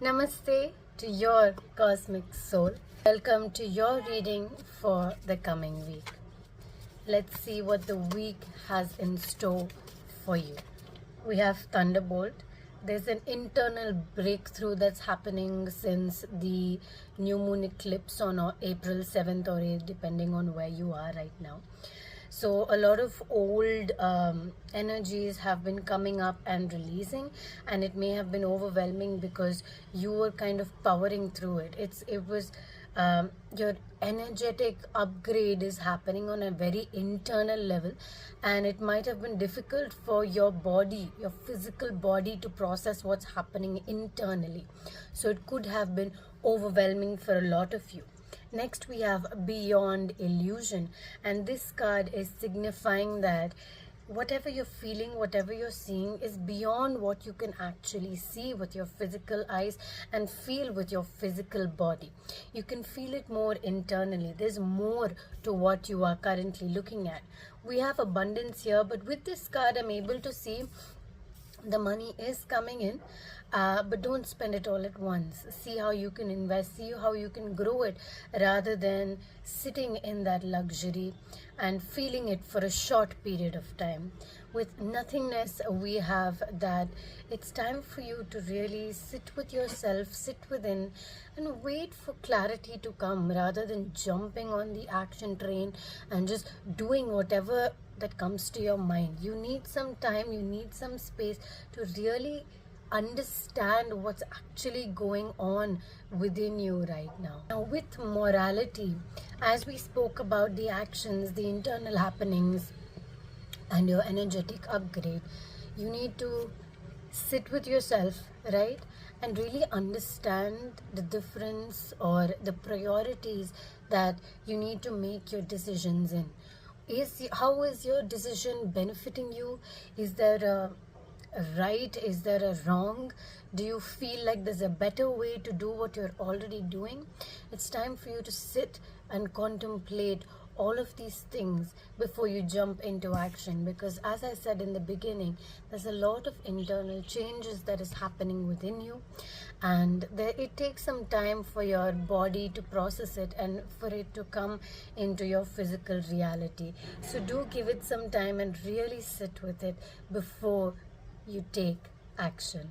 Namaste to your cosmic soul. Welcome to your reading for the coming week. Let's see what the week has in store for you. We have Thunderbolt. There's an internal breakthrough that's happening since the new moon eclipse on April 7th or 8th, depending on where you are right now. So a lot of old energies have been coming up and releasing, and it may have been overwhelming because you were kind of powering through it. It was your energetic upgrade is happening on a very internal level, and it might have been difficult for your body, your physical body, to process what's happening internally. So it could have been overwhelming for a lot of you. Next, we have Beyond Illusion, and this card is signifying that whatever you're feeling, whatever you're seeing is beyond what you can actually see with your physical eyes and feel with your physical body. You can feel it more internally. There's more to what you are currently looking at. We have abundance here, but with this card, I'm able to see the money is coming in, but don't spend it all at once. See how you can invest, see how you can grow it, rather than sitting in that luxury and feeling it for a short period of time. With nothingness, we have that it's time for you to really sit with yourself, sit within, and wait for clarity to come, rather than jumping on the action train and just doing whatever that comes to your mind. You need some time, you need some space to really understand what's actually going on within you right now. Now, with morality, as we spoke about the actions, the internal happenings, and your energetic upgrade, you need to sit with yourself, right? And really understand the difference or the priorities that you need to make your decisions in. How is your decision benefiting you? Is there a right? Is there a wrong? Do you feel like there's a better way to do what you're already doing? It's time for you to sit and contemplate all of these things before you jump into action, because as I said in the beginning, there's a lot of internal changes that is happening within you, and it takes some time for your body to process it and for it to come into your physical reality. So do give it some time and really sit with it before you take action.